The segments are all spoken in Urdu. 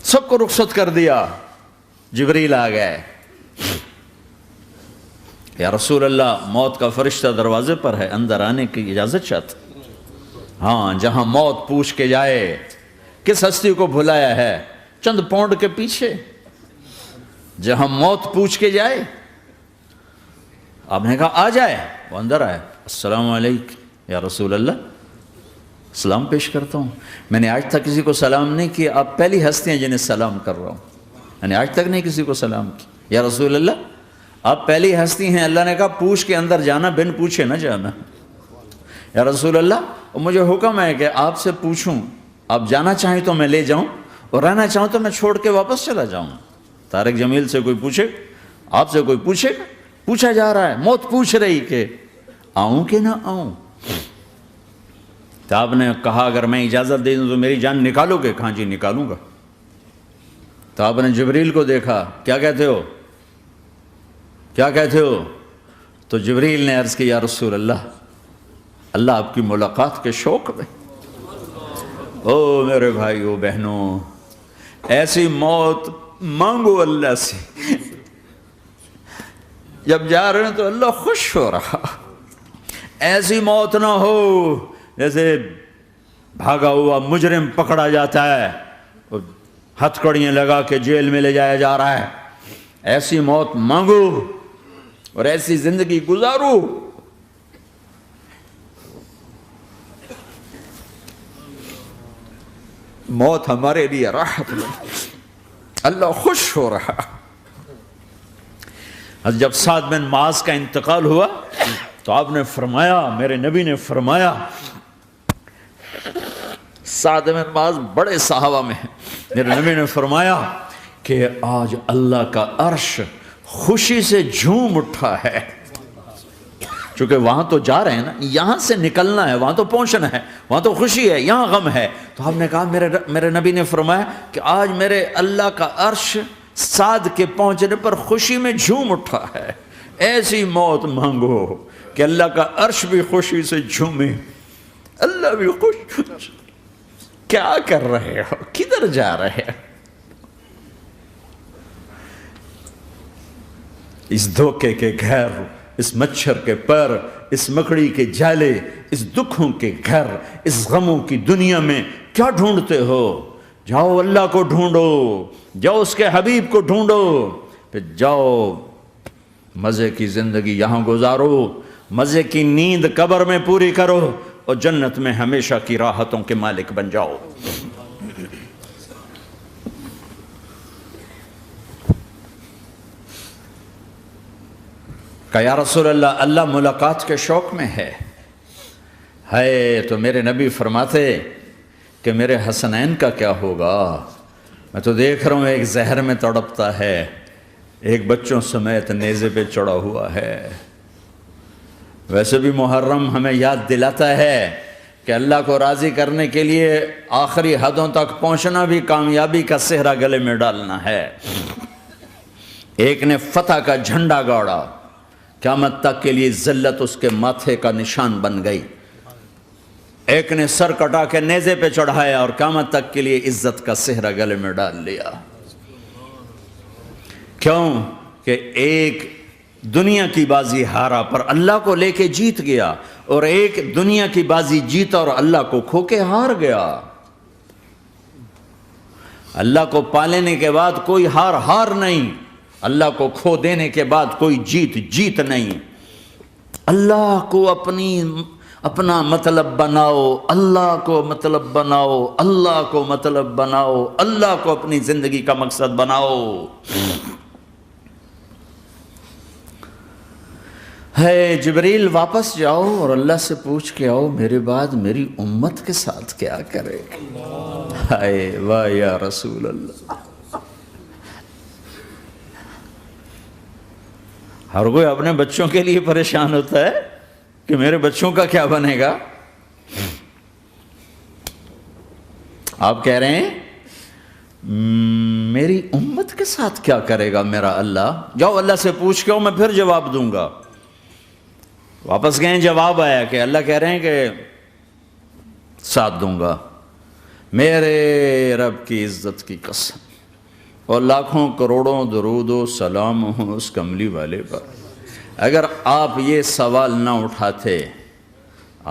سب کو رخصت کر دیا. جبریل آ گئے. یا رسول اللہ موت کا فرشتہ دروازے پر ہے, اندر آنے کی اجازت چاہتا. ہاں, جہاں موت پوچھ کے جائے کس ہستی کو بھلایا ہے, چند پاؤنڈ کے پیچھے جہاں موت پوچھ کے جائے. آپ نے کہا آ جائے, وہ اندر آئے. السلام علیکم یا رسول اللہ, سلام پیش کرتا ہوں. میں نے آج تک کسی کو سلام نہیں کیا, آپ پہلی ہستی ہیں جنہیں سلام کر رہا ہوں. میں نے آج تک نہیں کسی کو سلام کیا. یا رسول اللہ آپ پہلی ہستی ہیں. اللہ نے کہا پوچھ کے اندر جانا, بن پوچھے نہ جانا. یا رسول اللہ مجھے حکم ہے کہ آپ سے پوچھوں, آپ جانا چاہیں تو میں لے جاؤں, اور رہنا چاہوں تو میں چھوڑ کے واپس چلا جاؤں. طارق جمیل سے کوئی پوچھے, آپ سے کوئی پوچھے, پوچھا جا رہا ہے, موت پوچھ رہی کہ آؤں کہ نہ آؤں. تو آپ نے کہا اگر میں اجازت دے دوں تو میری جان نکالو گے؟ کہاں جی نکالوں گا. تو آپ نے جبریل کو دیکھا, کیا کہتے ہو, کیا کہتے ہو؟ تو جبریل نے عرض کی یا رسول اللہ, اللہ آپ کی ملاقات کے شوق میں. او میرے بھائیو بہنوں, ایسی موت مانگو اللہ سے. جب جا رہے ہیں تو اللہ خوش ہو رہا. ایسی موت نہ ہو جیسے بھاگا ہوا مجرم پکڑا جاتا ہے, ہتھکڑیاں لگا کے جیل میں لے جایا جا رہا ہے. ایسی موت مانگو اور ایسی زندگی گزارو. موت ہمارے لیے راحت ہے, اللہ خوش ہو رہا. جب سعد بن معاذ کا انتقال ہوا تو آپ نے فرمایا, میرے نبی نے فرمایا, سعد بن معاذ بڑے صحابہ میں ہیں, میرے نبی نے فرمایا کہ آج اللہ کا عرش خوشی سے جھوم اٹھا ہے. چونکہ وہاں تو جا رہے ہیں نا, یہاں سے نکلنا ہے, وہاں تو پہنچنا ہے, وہاں تو خوشی ہے, یہاں غم ہے. تو آپ نے کہا, میرے نبی نے فرمایا کہ آج میرے اللہ کا عرش سعد کے پہنچنے پر خوشی میں جھوم اٹھا ہے. ایسی موت مانگو کہ اللہ کا عرش بھی خوشی سے جھومے, اللہ بھی خوش. کیا کر رہے ہو, کدھر جا رہے ہو؟ اس دھوکے کے گھر, اس مچھر کے پر, اس مکڑی کے جالے, اس دکھوں کے گھر, اس غموں کی دنیا میں کیا ڈھونڈتے ہو؟ جاؤ اللہ کو ڈھونڈو, جاؤ اس کے حبیب کو ڈھونڈو, پھر جاؤ مزے کی زندگی یہاں گزارو, مزے کی نیند قبر میں پوری کرو, اور جنت میں ہمیشہ کی راحتوں کے مالک بن جاؤ. کہ یا رسول اللہ, اللہ ملاقات کے شوق میں ہے. تو میرے نبی فرماتے کہ میرے حسنین کا کیا ہوگا؟ میں تو دیکھ رہا ہوں ایک زہر میں تڑپتا ہے, ایک بچوں سمیت نیزے پہ چڑھا ہوا ہے. ویسے بھی محرم ہمیں یاد دلاتا ہے کہ اللہ کو راضی کرنے کے لیے آخری حدوں تک پہنچنا بھی کامیابی کا صحرا گلے میں ڈالنا ہے. ایک نے فتح کا جھنڈا گاڑا, قیامت تک کے لیے ذلت اس کے ماتھے کا نشان بن گئی. ایک نے سر کٹا کے نیزے پہ چڑھایا اور قیامت تک کے لیے عزت کا صحرا گلے میں ڈال لیا. کیوں کہ ایک دنیا کی بازی ہارا پر اللہ کو لے کے جیت گیا, اور ایک دنیا کی بازی جیتا اور اللہ کو کھو کے ہار گیا. اللہ کو پالینے کے بعد کوئی ہار نہیں, اللہ کو کھو دینے کے بعد کوئی جیت نہیں. اللہ کو اپنا مطلب بناؤ, اللہ کو مطلب بناؤ, اللہ کو مطلب بناؤ, اللہ کو اپنی زندگی کا مقصد بناؤ. جبریل واپس جاؤ اور اللہ سے پوچھ کے آؤ میرے بعد میری امت کے ساتھ کیا کرے گا. واہ یا رسول اللہ. ہر کوئی اپنے بچوں کے لیے پریشان ہوتا ہے کہ میرے بچوں کا کیا بنے گا. آپ کہہ رہے ہیں میری امت کے ساتھ کیا کرے گا میرا اللہ. جاؤ اللہ سے پوچھ کے آؤ, میں پھر جواب دوں گا. واپس گئے, جواب آیا کہ اللہ کہہ رہے ہیں کہ ساتھ دوں گا. میرے رب کی عزت کی قسم, اور لاکھوں کروڑوں درود و سلام ہوں اس کملی والے پر۔ اگر آپ یہ سوال نہ اٹھاتے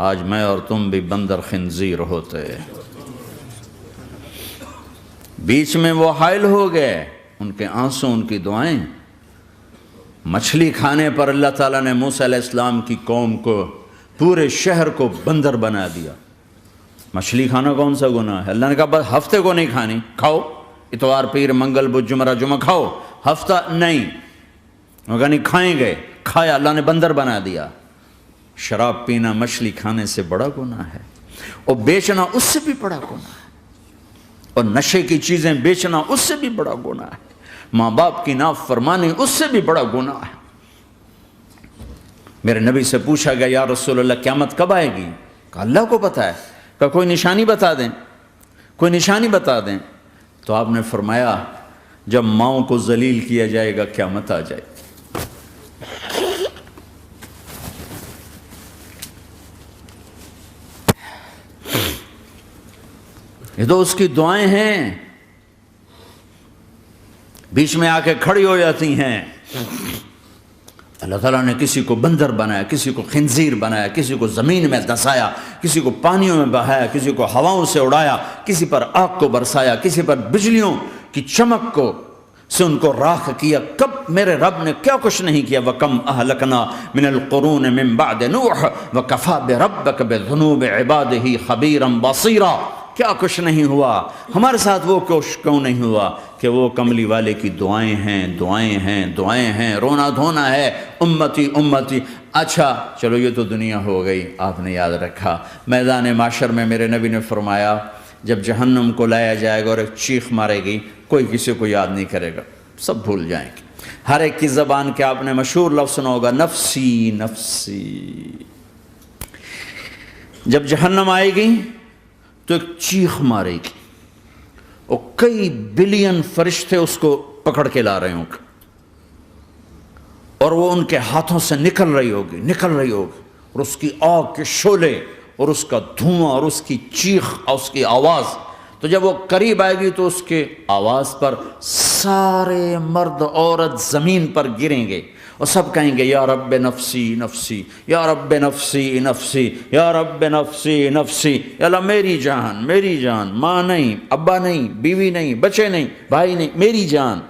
آج میں اور تم بھی بندر خنزیر ہوتے۔ بیچ میں وہ حائل ہو گئے، ان کے آنسو، ان کی دعائیں۔ مچھلی کھانے پر اللہ تعالیٰ نے موسیٰ علیہ السلام کی قوم کو، پورے شہر کو بندر بنا دیا۔ مچھلی کھانا کون سا گناہ ہے؟ اللہ نے کہا بس ہفتے کو نہیں کھانی، کھاؤ، اتوار پیر منگل بدھ جمعہ جمعہ کھاؤ، ہفتہ نہیں۔ وہ کہا نہیں کھائیں گے، کھایا، اللہ نے بندر بنا دیا۔ شراب پینا مچھلی کھانے سے بڑا گناہ ہے، اور بیچنا اس سے بھی بڑا گناہ ہے، اور نشے کی چیزیں بیچنا اس سے بھی بڑا گناہ ہے، ماں باپ کی نافرمانی اس سے بھی بڑا گناہ ہے۔ میرے نبی سے پوچھا گیا یا رسول اللہ قیامت کب آئے گی؟ کہا اللہ کو پتہ ہے۔ کہا کوئی نشانی بتا دیں، کوئی نشانی بتا دیں۔ تو آپ نے فرمایا جب ماؤں کو ذلیل کیا جائے گا قیامت آ جائے گی۔ یہ تو اس کی دعائیں ہیں، بیچ میں آ کے کھڑی ہو جاتی ہیں۔ اللہ تعالیٰ نے کسی کو بندر بنایا، کسی کو خنزیر بنایا، کسی کو زمین میں دسایا، کسی کو پانیوں میں بہایا، کسی کو ہواؤں سے اڑایا، کسی پر آگ کو برسایا، کسی پر بجلیوں کی چمک کو سے ان کو راکھ کیا۔ کب میرے رب نے کیا کچھ نہیں کیا۔ وَكَمْ أَهْلَكْنَا مِنَ الْقُرُونِ مِن بَعْدِ نُوحٍ وَكَفَىٰ بِرَبِّكَ بِذُنُوبِ عِبَادِهِ خَبِيرًا بَصِيرًا۔ کیا کچھ نہیں ہوا ہمارے ساتھ، وہ کچھ کیوں نہیں ہوا کہ وہ کملی والے کی دعائیں ہیں، دعائیں ہیں، دعائیں ہیں، رونا دھونا ہے، امتی امتی۔ اچھا چلو یہ تو دنیا ہو گئی، آپ نے یاد رکھا۔ میدان معاشر میں میرے نبی نے فرمایا جب جہنم کو لایا جائے گا اور ایک چیخ مارے گی، کوئی کسی کو یاد نہیں کرے گا، سب بھول جائیں گے۔ ہر ایک کی زبان کے آپ نے مشہور لفظ سنا ہوگا نفسی نفسی۔ جب جہنم آئے گی تو ایک چیخ مارے گی، اور کئی بلین فرشتے اس کو پکڑ کے لا رہے ہوں گے، اور وہ ان کے ہاتھوں سے نکل رہی ہوگی، اور اس کی آگ کے شعلے اور اس کا دھواں اور اس کی چیخ اور اس کی آواز۔ تو جب وہ قریب آئے گی تو اس کے آواز پر سارے مرد عورت زمین پر گریں گے، اور سب کہیں گے یا رب نفسی نفسی، یا رب نفسی نفسی، یا رب نفسی نفسی، یا اللہ میری جان، میری جان، ماں نہیں، ابا نہیں، بیوی نہیں، بچے نہیں، بھائی نہیں، میری جان۔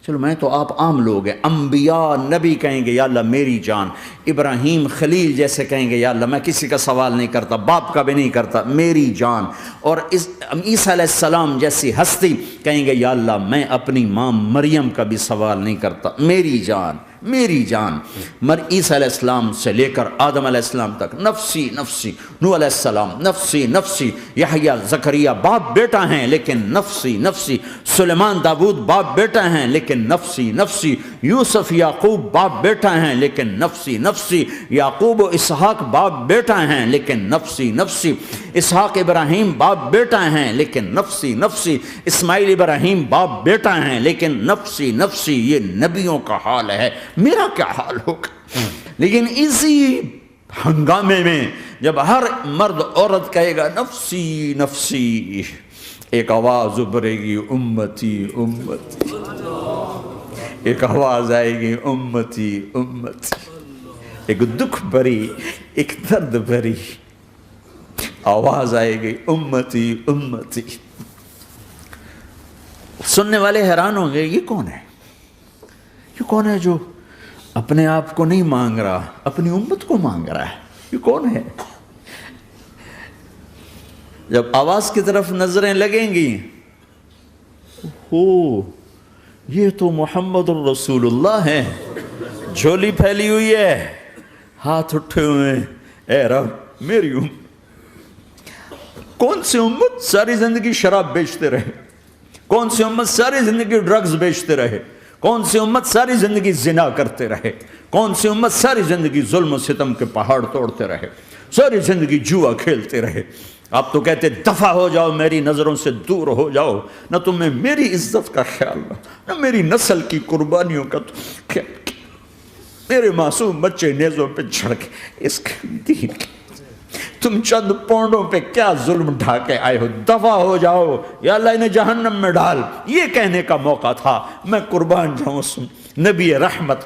چلو میں تو آپ عام لوگ ہیں، انبیاء نبی کہیں گے یا اللہ میری جان، ابراہیم خلیل جیسے کہیں گے یا اللہ میں کسی کا سوال نہیں کرتا، باپ کا بھی نہیں کرتا، میری جان، اور عیسیٰ علیہ السلام جیسی ہستی کہیں گے یا اللہ میں اپنی ماں مریم کا بھی سوال نہیں کرتا، میری جان، میری جان۔ عیسیٰ علیہ السلام سے لے کر آدم علیہ السلام تک نفسی نفسی، نوح علیہ السلام نفسی نفسی، یحییٰ زکریا باپ بیٹا ہیں لیکن نفسی نفسی، سلیمان داؤد باپ بیٹا ہیں لیکن نفسی نفسی، یوسف یعقوب باپ بیٹا ہیں لیکن نفسی نفسی، یعقوب و اسحاق باپ بیٹا ہیں لیکن نفسی نفسی، اسحاق ابراہیم باپ بیٹا ہیں لیکن نفسی نفسی، اسماعیل ابراہیم باپ بیٹا ہیں لیکن نفسی نفسی۔ یہ نبیوں کا حال ہے، میرا کیا حال ہوگا؟ لیکن اسی ہنگامے میں جب ہر مرد عورت کہے گا نفسی نفسی، ایک آواز ابھرے گی امتی امتی، ایک آواز آئے گی امتی امتی، ایک دکھ بھری، ایک درد بھری آواز آئے گی امتی امتی۔ سننے والے حیران ہوں گے یہ کون ہے، یہ کون ہے جو اپنے آپ کو نہیں مانگ رہا، اپنی امت کو مانگ رہا ہے، یہ کون ہے؟ جب آواز کی طرف نظریں لگیں گی، یہ تو محمد الرسول اللہ ہے، جھولی پھیلی ہوئی ہے، ہاتھ اٹھے ہوئے ہیں، اے رب میری امت۔ کون سی امت ساری زندگی شراب بیچتے رہے، کون سی امت ساری زندگی ڈرگز بیچتے رہے، کون سی امت ساری زندگی زنا کرتے رہے، کون سی امت ساری زندگی ظلم و ستم کے پہاڑ توڑتے رہے، ساری زندگی جوا کھیلتے رہے۔ آپ تو کہتے دفع ہو جاؤ، میری نظروں سے دور ہو جاؤ، نہ تمہیں میری عزت کا خیال نہ میری نسل کی قربانیوں کا خیال، میرے معصوم بچے نیزوں پہ چڑھ کے اس کے دین تم چند پونڈوں پہ کیا ظلم ڈھا کے آئے ہو، دفع ہو جاؤ یا اللہ انہیں جہنم میں ڈال، یہ کہنے کا موقع تھا۔ میں قربان جاؤں اس نبی رحمت،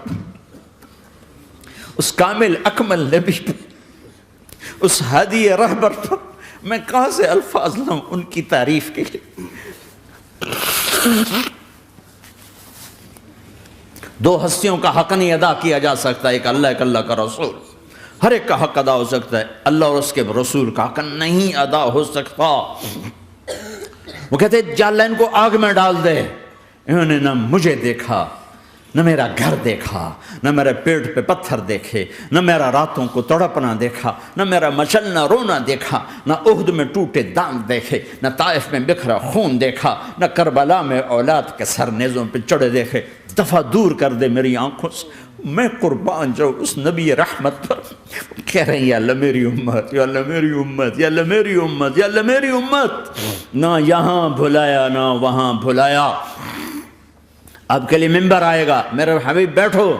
اس کامل اکمل نبی پر، اس ہادی رہبر پر میں کہاں سے الفاظ لاؤں ان کی تعریف کے لیے۔ دو ہستیوں کا حق نہیں ادا کیا جا سکتا، ایک اللہ، ایک اللہ کا رسول۔ ہر ایک کا حق ادا ہو سکتا ہے، اللہ اور اس کے رسول کا حق نہیں ادا ہو سکتا۔ وہ کہتے جا اللہ ان کو آگ میں ڈال دے۔ انہوں نے نہ مجھے دیکھا، نہ میرا گھر دیکھا، نہ میرے پیٹ پہ پتھر دیکھے، نہ میرا راتوں کو تڑپنا دیکھا، نہ میرا مچلنا رونا دیکھا، نہ احد میں ٹوٹے دانت دیکھے، نہ طائف میں بکھرا خون دیکھا، نہ کربلا میں اولاد کے سر نیزوں پہ چڑھے دیکھے۔ دفعہ دور کر دے میری آنکھوں سے، میں قربان جاؤں اس نبی رحمت پر۔ کہہ رہے ہیں یا اللہ میری امت، یا اللہ میری امت، یا اللہ میری امت، یا اللہ میری امت۔ نہ یہاں بھلایا نہ وہاں بھلایا۔ آپ کے لیے ممبر آئے گا، میرے حبیب بیٹھو،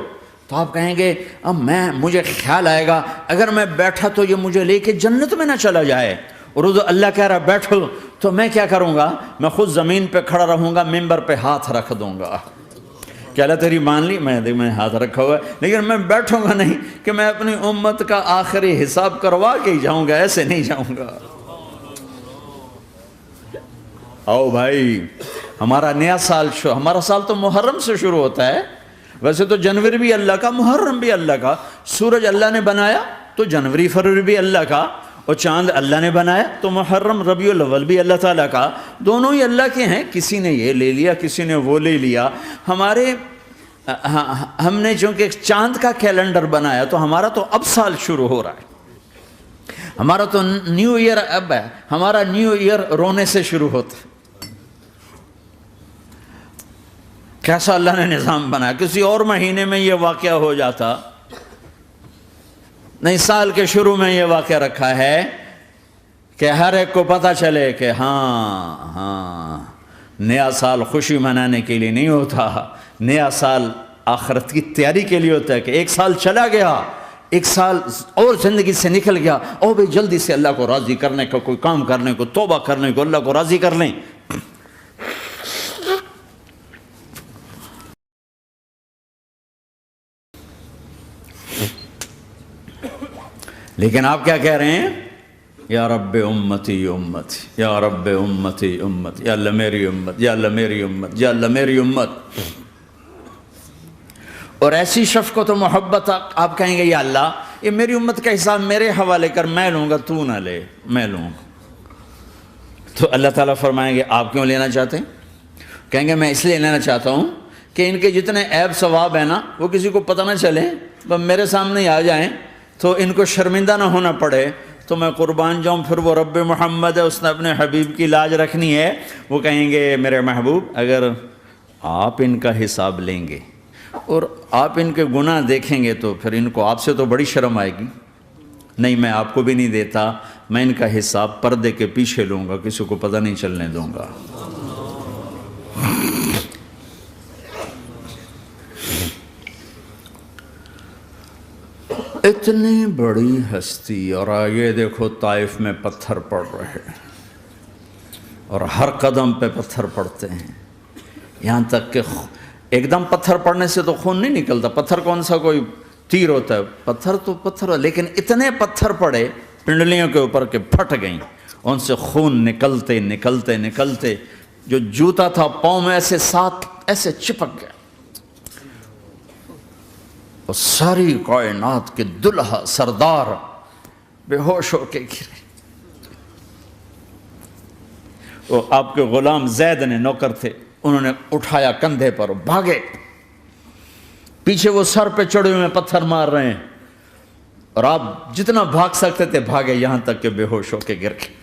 تو آپ کہیں گے اب مجھے خیال آئے گا اگر میں بیٹھا تو یہ مجھے لے کے جنت میں نہ چلا جائے، اور اللہ کہہ رہا بیٹھو تو میں کیا کروں گا؟ میں خود زمین پہ کھڑا رہوں گا، ممبر پہ ہاتھ رکھ دوں گا کہ اللہ تیری مان لی، میں ہاتھ رکھا ہوا ہے، لیکن میں بیٹھوں گا نہیں کہ میں اپنی امت کا آخری حساب کروا کے ہی جاؤں گا، ایسے نہیں جاؤں گا۔ آؤ بھائی، ہمارا نیا سال ہمارا سال تو محرم سے شروع ہوتا ہے، ویسے تو جنوری بھی اللہ کا، محرم بھی اللہ کا، سورج اللہ نے بنایا تو جنوری فروری بھی اللہ کا، اور چاند اللہ نے بنایا تو محرم ربیع الاول بھی اللہ تعالیٰ کا، دونوں ہی اللہ کے ہیں۔ کسی نے یہ لے لیا، کسی نے وہ لے لیا۔ ہم نے چونکہ چاند کا کیلنڈر بنایا تو ہمارا تو اب سال شروع ہو رہا ہے، ہمارا تو نیو ایئر اب ہے، ہمارا نیو ایئر رونے سے شروع ہوتا ہے۔ کیسا اللہ نے نظام بنایا، کسی اور مہینے میں یہ واقعہ ہو جاتا، نہیں سال کے شروع میں یہ واقعہ رکھا ہے کہ ہر ایک کو پتہ چلے کہ ہاں نیا سال خوشی منانے کے لیے نہیں ہوتا، نیا سال آخرت کی تیاری کے لیے ہوتا ہے کہ ایک سال چلا گیا، ایک سال اور زندگی سے نکل گیا، اور بھی جلدی سے اللہ کو راضی کرنے کا کوئی کام کرنے کو، توبہ کرنے کو، اللہ کو راضی کر لیں۔ لیکن آپ کیا کہہ رہے ہیں؟ یا رب امتی امت، یا رب امتی امت، یا اللہ میری امت، یا اللہ میری امت، یا اللہ میری امت۔ اور ایسی شفقت و محبت آپ کہیں گے یا اللہ یہ میری امت کا حساب میرے حوالے کر، میں لوں گا، تو نہ لے، میں لوں گا۔ تو اللہ تعالیٰ فرمائیں گے آپ کیوں لینا چاہتے ہیں؟ کہیں گے میں اس لیے لینا چاہتا ہوں کہ ان کے جتنے عیب ثواب ہیں نا وہ کسی کو پتہ نہ چلے، بس میرے سامنے ہی آ جائیں تو ان کو شرمندہ نہ ہونا پڑے، تو میں قربان جاؤں۔ پھر وہ رب محمد ہے، اس نے اپنے حبیب کی لاج رکھنی ہے، وہ کہیں گے میرے محبوب اگر آپ ان کا حساب لیں گے اور آپ ان کے گناہ دیکھیں گے تو پھر ان کو آپ سے تو بڑی شرم آئے گی، نہیں میں آپ کو بھی نہیں دیتا، میں ان کا حساب پردے کے پیچھے لوں گا، کسی کو پتہ نہیں چلنے دوں گا۔ اتنی بڑی ہستی، اور آگے دیکھو طائف میں پتھر پڑ رہے ہیں، اور ہر قدم پہ پتھر پڑتے ہیں، یہاں تک کہ ایک دم پتھر پڑنے سے تو خون نہیں نکلتا، پتھر کون سا کوئی تیر ہوتا ہے، پتھر تو پتھر، لیکن اتنے پتھر پڑے پنڈلیوں کے اوپر کہ پھٹ گئیں، ان سے خون نکلتے نکلتے نکلتے جو جوتا تھا پاؤں میں ایسے ساتھ ایسے چپک گیا، اور ساری کائنات کے دلہا سردار بے ہوش ہو کے گرے۔ وہ آپ کے غلام زید نے نوکر تھے، انہوں نے اٹھایا کندھے پر، بھاگے، پیچھے وہ سر پہ چڑھے ہوئے پتھر مار رہے ہیں، اور آپ جتنا بھاگ سکتے تھے بھاگے، یہاں تک کہ بے ہوش ہو کے گر گئے۔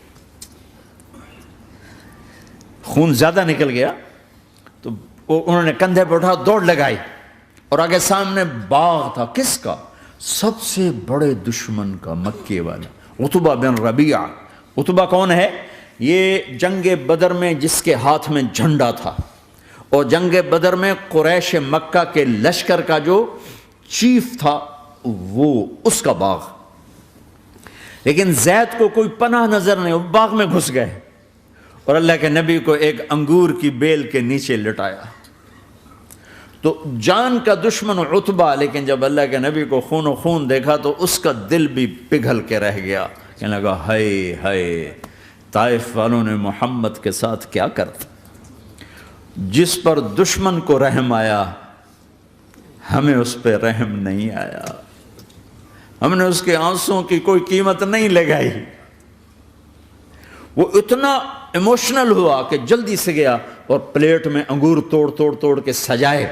خون زیادہ نکل گیا تو انہوں نے کندھے پہ اٹھا، دوڑ لگائی، اور آگے سامنے باغ تھا، کس کا؟ سب سے بڑے دشمن کا، مکے والا عتبہ بن ربیعہ۔ عتبہ کون ہے؟ یہ جنگ بدر میں جس کے ہاتھ میں جھنڈا تھا، اور جنگ بدر میں قریش مکہ کے لشکر کا جو چیف تھا وہ، اس کا باغ۔ لیکن زید کو کوئی پناہ نظر نہیں، وہ باغ میں گھس گئے اور اللہ کے نبی کو ایک انگور کی بیل کے نیچے لٹایا۔ تو جان کا دشمن عتبہ، لیکن جب اللہ کے نبی کو خون و خون دیکھا تو اس کا دل بھی پگھل کے رہ گیا، کہنے لگا ہائے ہائے، طائف والوں نے محمد کے ساتھ کیا کرتا۔ جس پر دشمن کو رحم آیا ہمیں اس پہ رحم نہیں آیا، ہم نے اس کے آنسوں کی کوئی قیمت نہیں لگائی۔ وہ اتنا ایموشنل ہوا کہ جلدی سے گیا اور پلیٹ میں انگور توڑ کے سجائے۔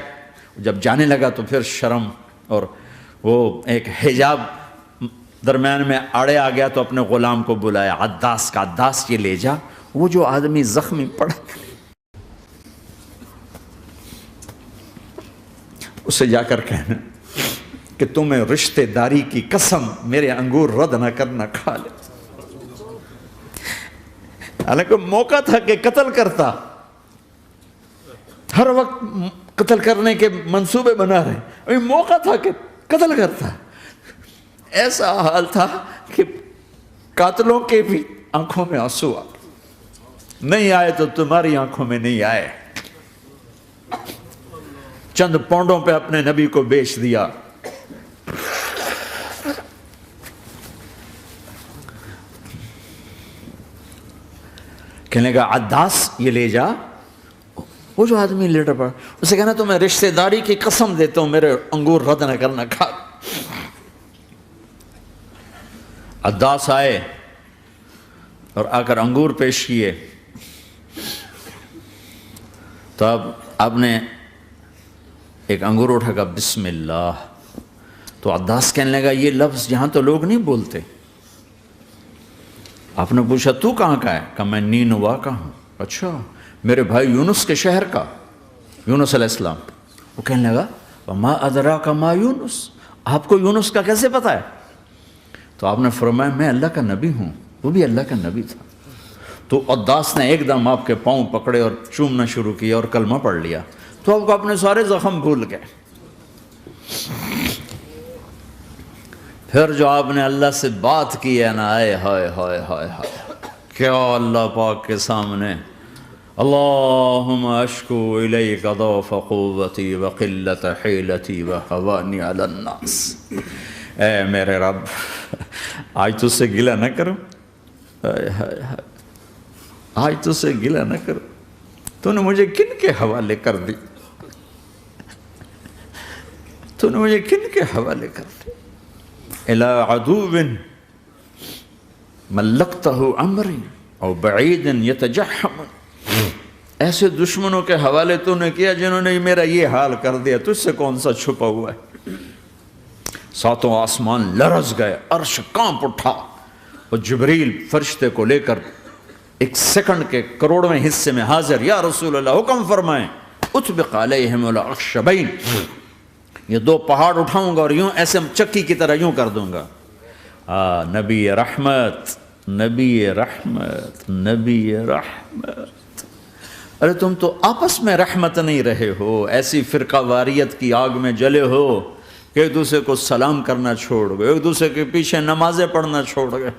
جب جانے لگا تو پھر شرم اور وہ ایک حجاب درمیان میں آڑے آ گیا، تو اپنے غلام کو بلایا، عداس کا، عداس یہ لے جا وہ جو آدمی زخمی پڑا، اسے جا کر کہنا کہ تمہیں رشتہ داری کی قسم میرے انگور رد نہ کرنا، کھا لے۔ حالانکہ موقع تھا کہ قتل کرتا، ہر وقت قتل کرنے کے منصوبے بنا رہے، ابھی موقع تھا کہ قتل کرتا۔ ایسا حال تھا کہ قاتلوں کے بھی آنکھوں میں آنسو آ نہیں آئے تو تمہاری آنکھوں میں نہیں آئے۔ چند پونڈوں پہ اپنے نبی کو بیچ دیا۔ کہنے کا عداس یہ لے جا، وہ جو آدمی لیٹر پڑا، اسے کہنا تو میں رشتہ داری کی قسم دیتا ہوں میرے انگور رد نہ کرنا، کھا۔ عداس آئے اور آ کر انگور پیش کیے، تو اب آپ نے ایک انگور اٹھا کر بسم اللہ، تو عداس کہنے لگا یہ لفظ یہاں تو لوگ نہیں بولتے۔ آپ نے پوچھا تو کہاں کا ہے؟ کہا میں نینوا کا ہوں۔ اچھا، میرے بھائی یونس کے شہر کا، یونس علیہ السلام۔ وہ کہنے لگا وما ادراک ما یونس، آپ کو یونس کا کیسے پتا ہے؟ تو آپ نے فرمایا میں اللہ کا نبی ہوں، وہ بھی اللہ کا نبی تھا۔ تو عداس نے ایک دم آپ کے پاؤں پکڑے اور چومنا شروع کیا اور کلمہ پڑھ لیا، تو آپ کو اپنے سارے زخم بھول گئے۔ پھر جو آپ نے اللہ سے بات کی ہے نا، آئے ہائے ہائے ہائے ہائے، کیا اللہ پاک کے سامنے اللہم اشکو الیک ضعف قوتی وقلت حیلتی وہوانی علی الناس، اے میرے رب آج تجھ سے گلہ نہ کروں، آج تجھ سے گلہ نہ کروں، تو نے مجھے کن کے حوالے کر دی، تو نے مجھے کن کے حوالے کر دی، الی عدو ملکتہ امری او بعید یتجحم، ایسے دشمنوں کے حوالے تو نے کیا جنہوں نے میرا یہ حال کر دیا، تجھ سے کون سا چھپا ہوا ہے۔ ساتوں آسمان لرز گئے، عرش کانپ اٹھا، اور جبریل فرشتے کو لے کر ایک سیکنڈ کے کروڑویں حصے میں حاضر، یا رسول اللہ حکم فرمائیں اطبق علیہم الاخشبین، یہ دو پہاڑ اٹھاؤں گا اور یوں ایسے چکی کی طرح یوں کر دوں گا۔ نبی رحمت، نبی رحمت، نبی رحمت۔ ارے تم تو آپس میں رحمت نہیں رہے ہو، ایسی فرقہ واریت کی آگ میں جلے ہو کہ ایک دوسرے کو سلام کرنا چھوڑ گئے، ایک دوسرے کے پیچھے نمازیں پڑھنا چھوڑ گئے،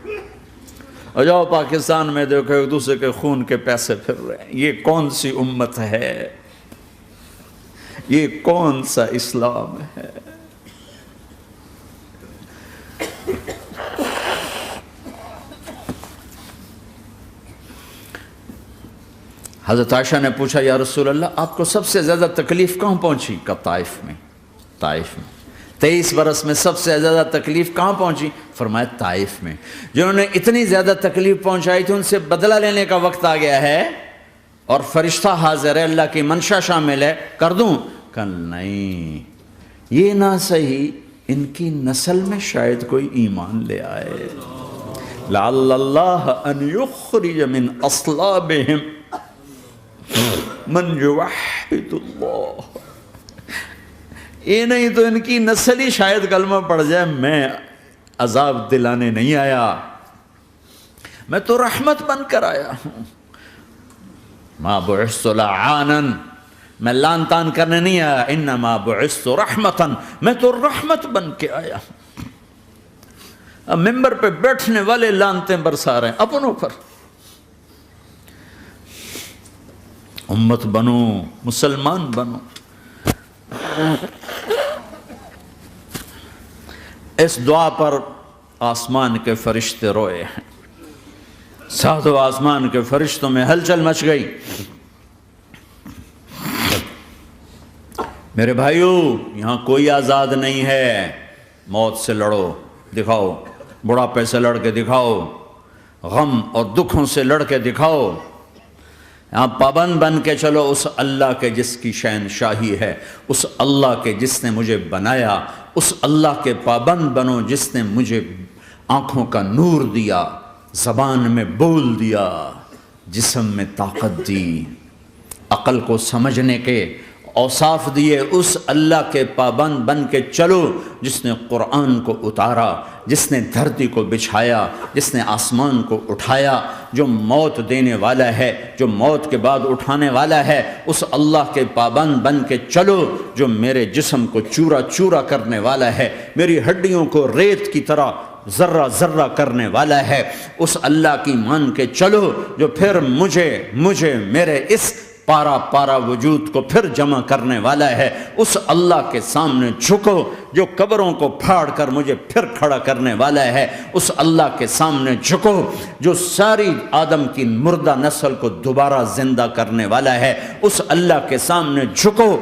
اور جاؤ پاکستان میں دیکھو ایک دوسرے کے خون کے پیسے پھر رہے ہیں۔ یہ کون سی امت ہے؟ یہ کون سا اسلام ہے؟ حضرت عائشہ نے پوچھا یا رسول اللہ آپ کو سب سے زیادہ تکلیف کہاں پہنچی؟ کہا طائف میں، طائف میں۔ 23 برس میں سب سے زیادہ تکلیف کہاں پہنچی؟ فرمایا طائف میں۔ جنہوں نے اتنی زیادہ تکلیف پہنچائی تھی ان سے بدلہ لینے کا وقت آ گیا ہے، اور فرشتہ حاضر ہے، اللہ کی منشا شامل ہے، کر دوں؟ کہ نہیں، یہ نہ صحیح، ان کی نسل میں شاید کوئی ایمان لے آئے، لعل اللہ ان یخرج من اصلابہم من یوحد اللہ، یہ نہیں تو ان کی نسل ہی شاید کلمہ پڑھ جائے۔ میں عذاب دلانے نہیں آیا، میں تو رحمت بن کر آیا ہوں۔ ما بعثت لعانا، میں لان تان کرنے نہیں آیا، انما بعثت رحمتا، میں تو رحمت بن کے آیا ہوں۔ اب ممبر پہ بیٹھنے والے لانتیں برسا رہے ہیں اپنوں پر۔ امت بنو، مسلمان بنو۔ اس دعا پر آسمان کے فرشتے روئے ہیں، ساتوں آسمان کے فرشتوں میں ہلچل مچ گئی۔ میرے بھائیو، یہاں کوئی آزاد نہیں ہے۔ موت سے لڑو، دکھاؤ، بڑھاپے سے لڑ کے دکھاؤ، غم اور دکھوں سے لڑ کے دکھاؤ۔ یہاں پابند بن کے چلو اس اللہ کے جس کی شہنشاہی ہے، اس اللہ کے جس نے مجھے بنایا، اس اللہ کے پابند بنو جس نے مجھے آنکھوں کا نور دیا، زبان میں بول دیا، جسم میں طاقت دی، عقل کو سمجھنے کے اوصاف دیے۔ اس اللہ کے پابند بن کے چلو جس نے قرآن کو اتارا، جس نے دھرتی کو بچھایا، جس نے آسمان کو اٹھایا، جو موت دینے والا ہے، جو موت کے بعد اٹھانے والا ہے۔ اس اللہ کے پابند بن کے چلو جو میرے جسم کو چورا چورا کرنے والا ہے، میری ہڈیوں کو ریت کی طرح ذرہ ذرہ کرنے والا ہے۔ اس اللہ کی مان کے چلو جو پھر مجھے میرے اس پارا پارا وجود کو پھر جمع کرنے والا ہے۔ اس اللہ کے سامنے جھکو جو قبروں کو پھاڑ کر مجھے پھر کھڑا کرنے والا ہے۔ اس اللہ کے سامنے جھکو جو ساری آدم کی مردہ نسل کو دوبارہ زندہ کرنے والا ہے۔ اس اللہ کے سامنے جھکو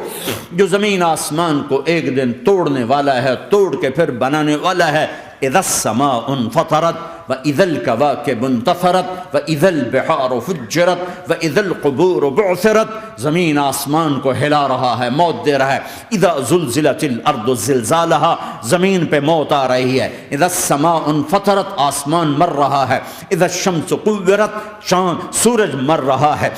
جو زمین آسمان کو ایک دن توڑنے والا ہے، توڑ کے پھر بنانے والا ہے۔ اذا السماء انفطرت واذا الكواكب انتثرت واذا البحار فجرت واذا القبور بعثرت۔ زمین آسمان کو ہلا رہا ہے، موت دے رہا ہے۔ اذا زلزلت الارض زلزالها، زمین پہ موت آ رہی ہے۔ اذا السماء انفطرت، آسمان مر رہا ہے۔ اذا الشمس قورت، سورج مر رہا ہے۔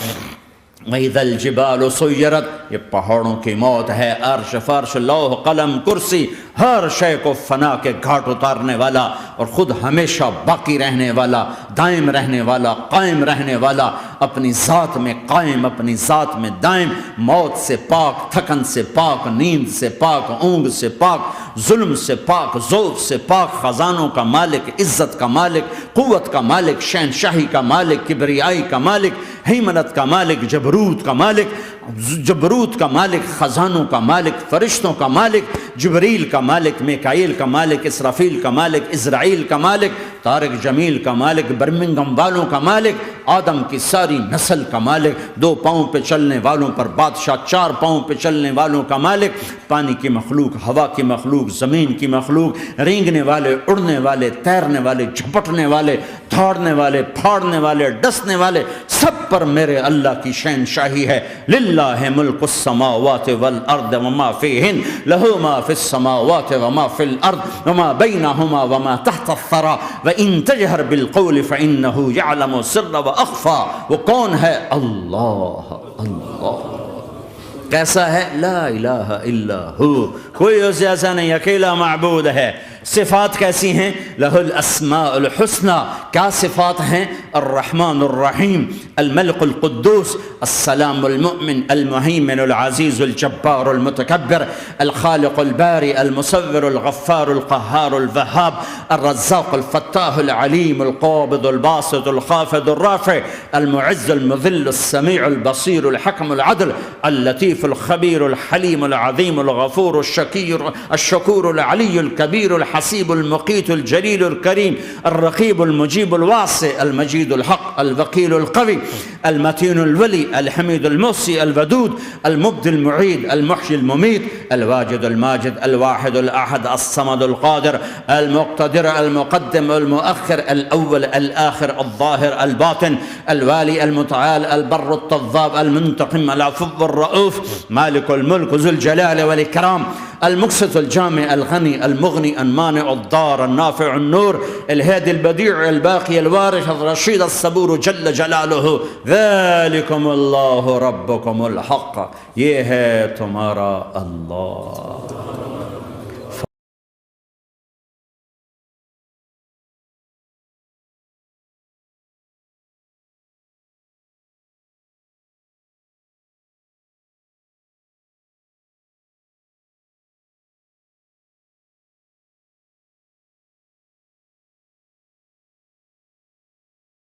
وَإِذَا الْجِبَالُ سُيِّرَتْ، یہ پہاڑوں کی موت ہے۔ عرش فرش لوح قلم کرسی، ہر شے کو فنا کے گھاٹ اتارنے والا اور خود ہمیشہ باقی رہنے والا، دائم رہنے والا، قائم رہنے والا، اپنی ذات میں قائم، اپنی ذات میں دائم، موت سے پاک، تھکن سے پاک، نیند سے پاک، اونگ سے پاک، ظلم سے پاک، ذوق سے پاک، خزانوں کا مالک، عزت کا مالک، قوت کا مالک، شہنشاہی کا مالک، کبریائی کا مالک، ہیمنت کا مالک، جبروت کا مالک، جبروت کا مالک، خزانوں کا مالک، فرشتوں کا مالک، جبریل کا مالک، میکائیل کا مالک، اسرافیل کا مالک، اسرائیل کا مالک، طارق جمیل کا مالک، برمنگم والوں کا مالک، آدم کی ساری نسل کا مالک، 2 پاؤں پہ چلنے والوں پر بادشاہ، 4 پاؤں پہ چلنے والوں کا مالک، پانی کی مخلوق، ہوا کی مخلوق، زمین کی مخلوق، رینگنے والے، اڑنے والے، تیرنے والے، جھپٹنے والے، دھاڑنے والے، پھاڑنے والے، ڈسنے والے، سب پر میرے اللہ کی شہنشاہی ہے۔ للہ ملک السماوات والارض وما فیہن، لہ ما فی السماوات وما فی الارض وما بینہما وما تحت الثری وان تجہر بالقول فانہ یعلم السر واخفی۔ وہ کون ہے؟ اللہ، اللہ۔ کیسا ہے؟ لا الہ الا ہو، کوئی اس جیسا نہیں، اکیلا معبود ہے۔ صفات کیسی ہیں؟ لہ الاسماء الحسنى، کیا صفات ہیں؟ الرحمن الرحیم، الملک القدوس، السلام المؤمن، المہیمن العزیز الجبار المتکبر، الخالق الباری المصور الغفار القہار الوہاب، الرزاق الفتاح العلیم القابض الباسط الخافض الرافع، المعز المذل السمیع البصیر الحکم العدل، اللطیف الخبیر الحلیم العظیم الغفور الشکور العلی الکبیر الحسیب المقیت الجلیل الکریم، الرقیب المجیب الواسع، المجید الحق، الوکیل القوی، المتین الولی، الحمید المحصی، الودود، المبدی المعید، المحیی الممیت، الواجد الماجد، الواحد الاحد، الصمد القادر، المقتدر، المقدم، المؤخر، الاول، الاخر، الظاهر، الباطن، الوالي، المتعال، البر، التواب، المنتقم، العفو، الرؤوف، مالك الملك، ذو الجلال والإكرام، المقسط، الجامع، الغني، المغني، المانع، الضار، النافع، النور، الهادي، البديع، الباقي، الوارث، الرشيد، الصبور جل جلاله، ذلكم الله ربكم الحق، یہ ہے تمہارا اللہ۔